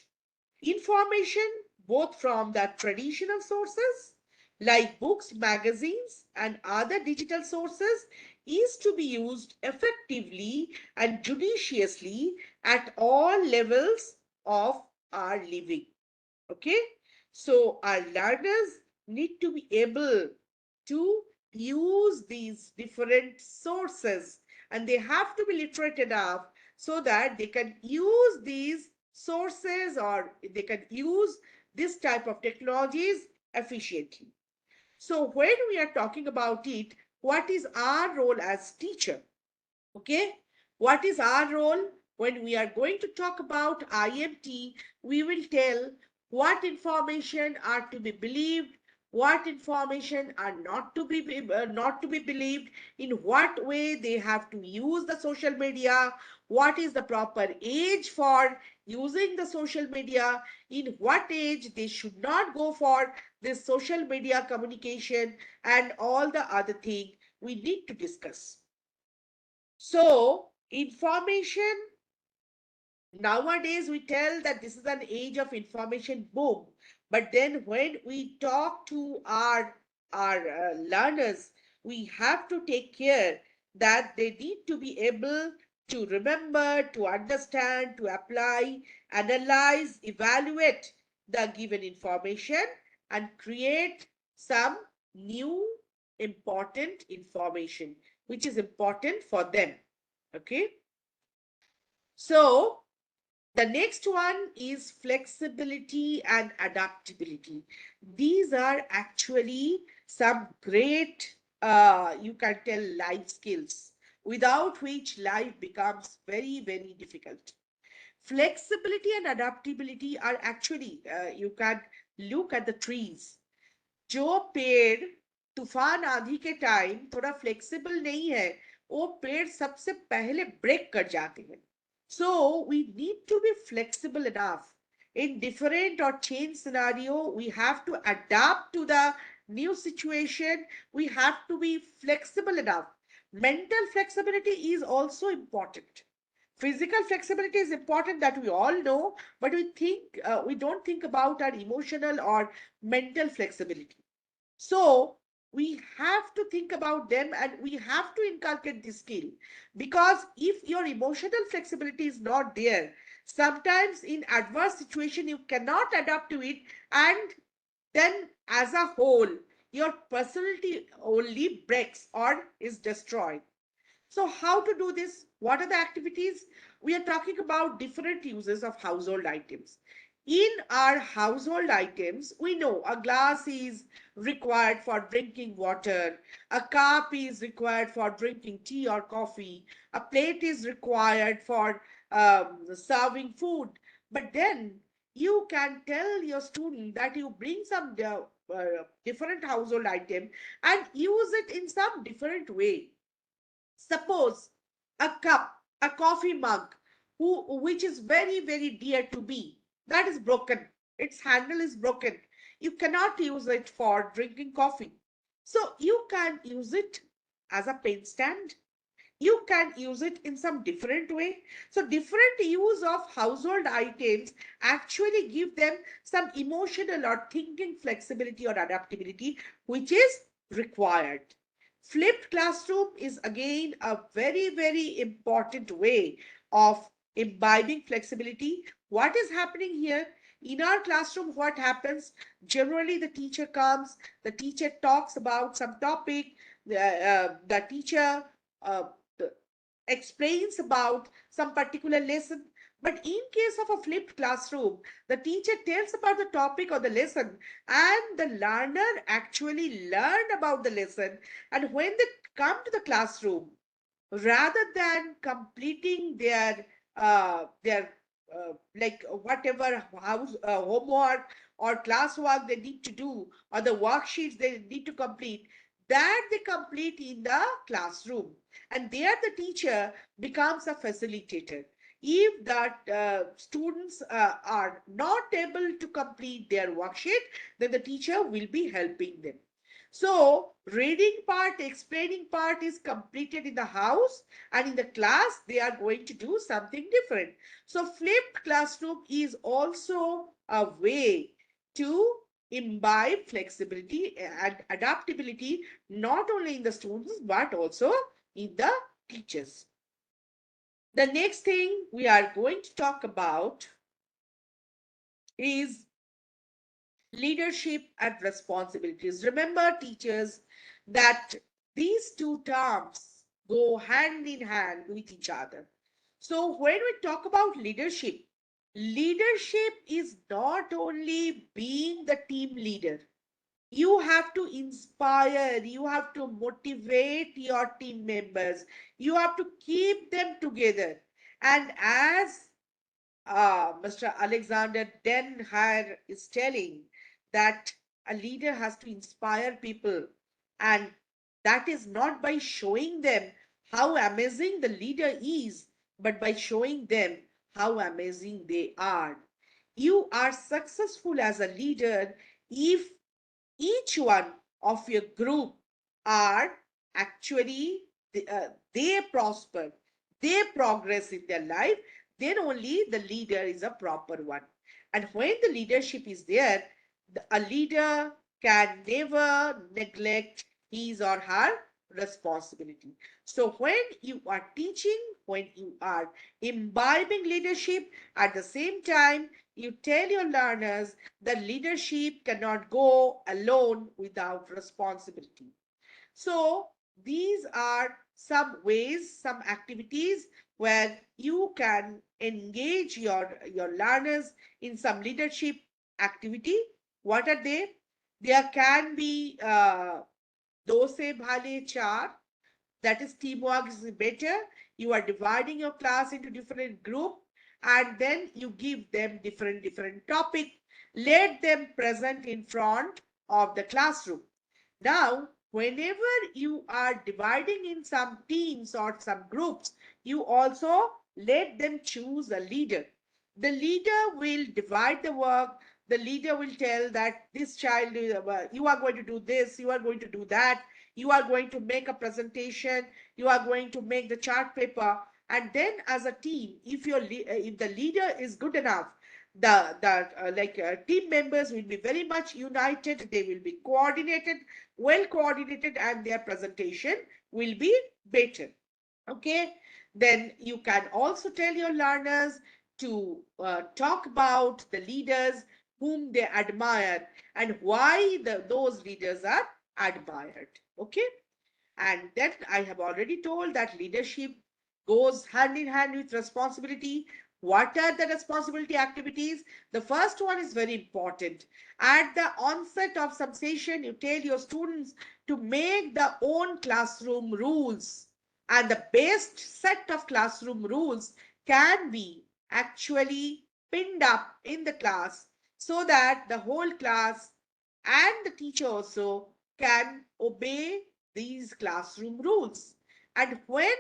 Information both from the traditional sources like books, magazines, and other digital sources is to be used effectively and judiciously at all levels of our living. Okay, so our learners need to be able to use these different sources, and they have to be literate enough so that they can use these sources, or they can use this type of technologies efficiently. So when we are talking about it, what is our role as teacher? Okay, what is our role? When we are going to talk about IMT, we will tell what information are to be believed, what information are not to be believed, in what way they have to use the social media, what is the proper age for using the social media, in what age they should not go for this social media communication, and all the other thing we need to discuss. So, information, nowadays we tell that this is an age of information boom. But then when we talk to our learners, we have to take care that they need to be able to remember, to understand, to apply, analyze, evaluate the given information, and create some new important information which is important for them. Okay, so the next one is flexibility and adaptability. These are actually some great, you can tell, life skills without which life becomes very, very difficult. Flexibility and adaptability are actually, you can look at the trees. जो पेड़ तूफान आंधी के time थोड़ा flexible नहीं है, वो पेड़ सबसे पहले ब्रेक कर जाते हैं. So we need to be flexible enough. In different or change scenario, we have to adapt to the new situation. We have to be flexible enough. Mental flexibility is also important. Physical flexibility is important, that we all know, but we don't think about our emotional or mental flexibility. So we have to think about them, and we have to inculcate this skill, because if your emotional flexibility is not there, sometimes in adverse situation you cannot adapt to it, and then as a whole your personality only breaks or is destroyed. So how to do this? What are the activities? We are talking about different uses of household items. In our household items, we know a glass is required for drinking water, a cup is required for drinking tea or coffee, a plate is required for serving food. But then you can tell your student that you bring some different household item and use it in some different way. Suppose a cup, a coffee mug, which is very, very dear to me, that is broken. Its handle is broken. You cannot use it for drinking coffee. So you can use it as a pen stand. You can use it in some different way. So different use of household items actually give them some emotional or thinking flexibility or adaptability, which is required. Flipped classroom is again a very, very important way of imbibing flexibility. What is happening here? In our classroom, what happens? Generally, the teacher comes, the teacher talks about some topic, the teacher uh, explains about some particular lesson. But in case of a flipped classroom, the teacher tells about the topic or the lesson, and the learner actually learn about the lesson. And when they come to the classroom, rather than completing their like whatever house homework or classwork they need to do, or the worksheets they need to complete, that they complete in the classroom, and there the teacher becomes a facilitator. If that students are not able to complete their worksheet, then the teacher will be helping them. So reading part, explaining part is completed in the house, and in the class they are going to do something different. So flipped classroom is also a way to imbibe flexibility and adaptability, not only in the students but also in the teachers. The next thing we are going to talk about is leadership and responsibilities. Remember, teachers, that these two terms go hand in hand with each other. So, when we talk about leadership, leadership is not only being the team leader. You have to inspire, you have to motivate your team members, you have to keep them together. And as Mr. Alexander Den Hire is telling, that a leader has to inspire people, and that is not by showing them how amazing the leader is, but by showing them how amazing they are. You are successful as a leader if each one of your group are actually they prosper, they progress in their life, then only the leader is a proper one. And when the leadership is there, a leader can never neglect his or her responsibility. So when you are teaching, when you are imbibing leadership, at the same time you tell your learners that leadership cannot go alone without responsibility. So these are some ways, some activities where you can engage your learners in some leadership activity. What are they? There can be do se bhale char, that is teamwork is better. You are dividing your class into different group, and then you give them different topic, let them present in front of the classroom. Now whenever you are dividing in some teams or some groups, you also let them choose a leader. The leader will divide the work. The leader will tell that this child, you are going to do this, you are going to do that, you are going to make a presentation, you are going to make the chart paper. And then as a team, if the leader is good enough, the team members will be very much united, they will be coordinated, well coordinated, and their presentation will be better. Okay, then you can also tell your learners to talk about the leaders whom they admire and why those leaders are admired. Okay, and then I have already told that leadership goes hand in hand with responsibility. What are the responsibility activities? The first one is very important. At the onset of some session, you tell your students to make their own classroom rules. And the best set of classroom rules can be actually pinned up in the class, so that the whole class and the teacher also can obey these classroom rules. And when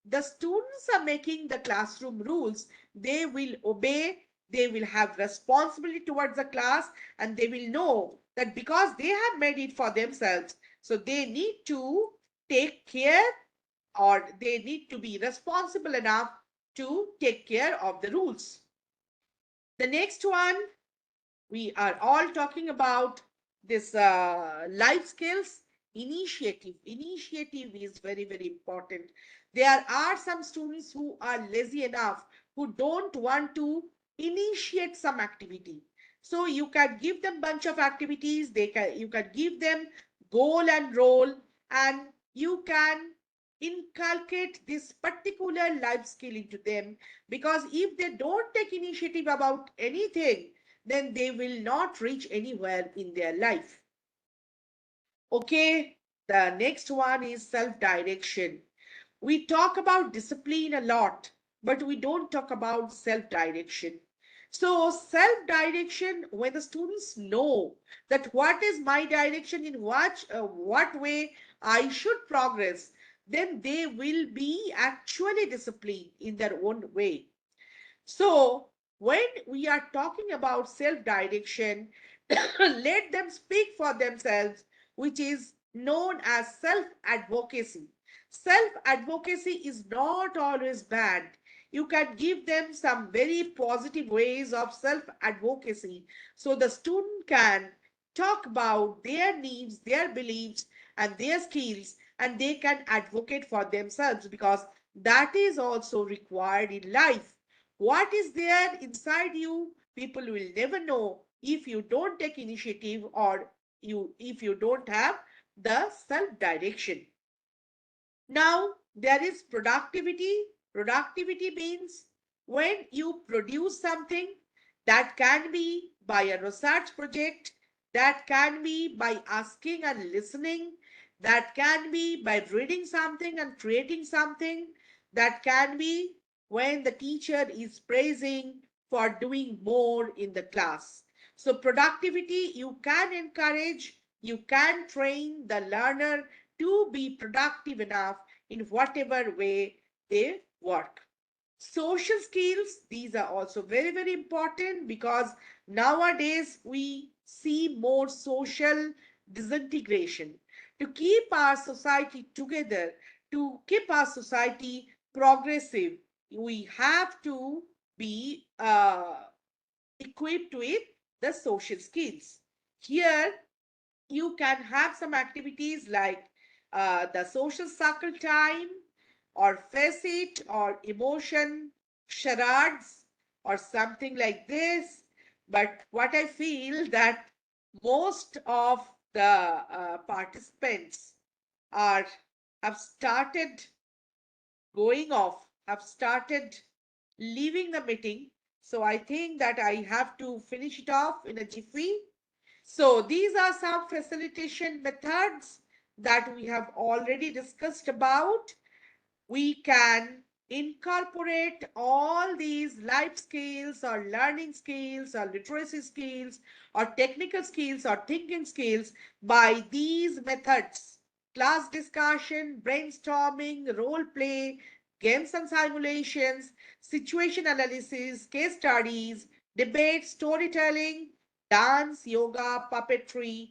the students are making the classroom rules, they will obey, they will have responsibility towards the class, and they will know that because they have made it for themselves, so they need to take care, or they need to be responsible enough to take care of the rules. The next one, we are all talking about this life skills. Initiative is very, very important. There are some students who are lazy enough, who don't want to initiate some activity. So you can give them bunch of activities, you can give them goal and role, and you can inculcate this particular life skill into them, because if they don't take initiative about anything, then they will not reach anywhere in their life. Okay, the next one is self direction. We talk about discipline a lot, but we don't talk about self direction. So, self direction, when the students know that what is my direction, in what way I should progress, then they will be actually disciplined in their own way. So, when we are talking about self direction, let them speak for themselves, which is known as self advocacy. Self advocacy is not always bad. You can give them some very positive ways of self advocacy, so the student can talk about their needs, their beliefs, and their skills, and they can advocate for themselves, because that is also required in life. What is there inside you, people will never know if you don't take initiative, or if you don't have the self direction. Now, there is productivity. Productivity means when you produce something, that can be by a research project, that can be by asking and listening, that can be by reading something and creating something, that can be when the teacher is praising for doing more in the class. So, productivity, you can encourage, you can train the learner to be productive enough in whatever way they work. Social skills, these are also very, very important, because nowadays we see more social disintegration. To keep our society together, to keep our society progressive, we have to be equipped with the social skills. Here, you can have some activities like the social circle time, or face it, or emotion charades, or something like this. But what I feel, that most of the participants are have started going off, have started leaving the meeting. So I think that I have to finish it off in a jiffy. So these are some facilitation methods that we have already discussed about. We can incorporate all these life skills, or learning skills, or literacy skills, or technical skills, or thinking skills by these methods: class discussion, brainstorming, role play, games and simulations, situation analysis, case studies, debate, storytelling, dance, yoga, puppetry,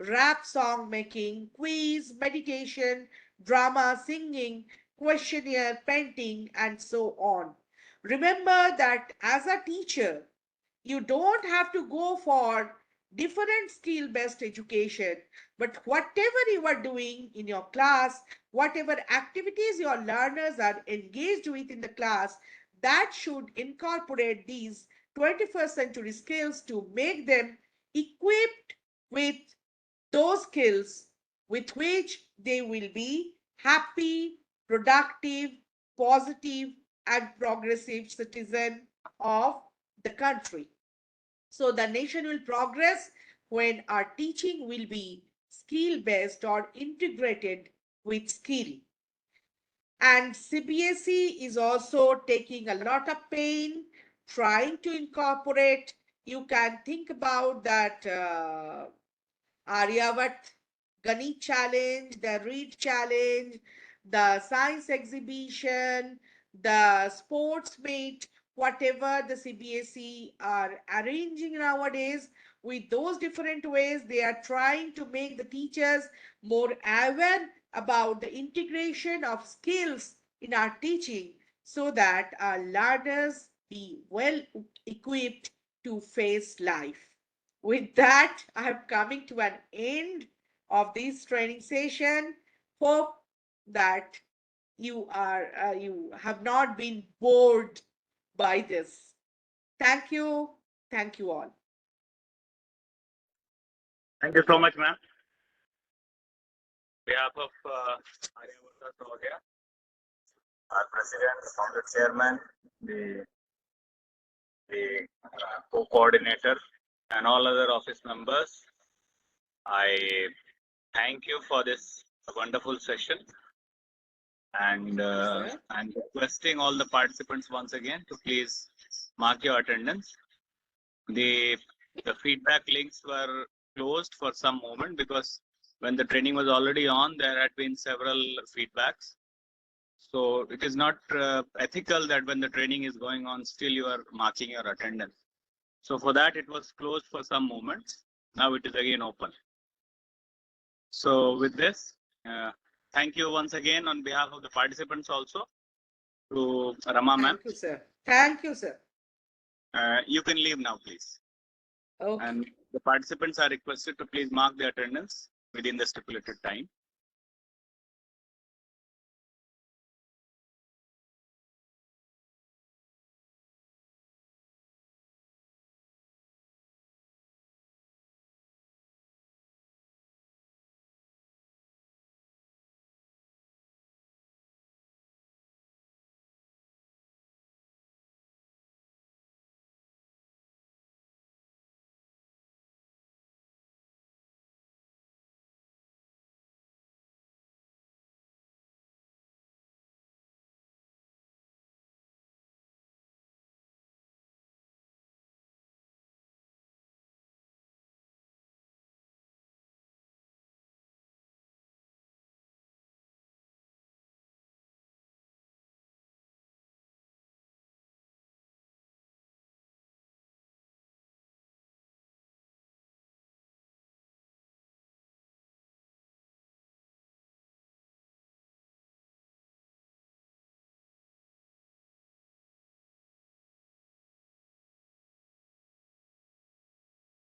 rap song making, quiz, meditation, drama, singing, questionnaire, painting, and so on. Remember that as a teacher, you don't have to go for different skill based education, but whatever you are doing in your class, whatever activities your learners are engaged with in the class, that should incorporate these 21st century skills to make them equipped with those skills with which they will be happy, productive, positive, and progressive citizen of the country. So the nation will progress when our teaching will be skill based or integrated with skill. And CBSE is also taking a lot of pain trying to incorporate. You can think about that Aryavat Ganit challenge, the Read challenge, the science exhibition, the sports meet, whatever the CBSE are arranging nowadays, with those different ways, they are trying to make the teachers more aware about the integration of skills in our teaching so that our learners be well equipped to face life. With that, I am coming to an end of this training session. Hope that you have not been bored by this. Thank you. Thank you all. Thank you so much, ma'am. On behalf of Aryavarta Saurya, our president, founder chairman, the co-coordinator, and all other office members, I thank you for this wonderful session. And Sir. I'm requesting all the participants once again to please mark your attendance. The feedback links were closed for some moment because when the training was already on, there had been several feedbacks. So it is not ethical that when the training is going on, still you are marking your attendance. So for that, it was closed for some moments. Now it is again open. So with this, thank you once again on behalf of the participants also to Rama ma'am. Thank you, sir. Thank you, sir. You can leave now, please. Okay. And the participants are requested to please mark the attendance within the stipulated time.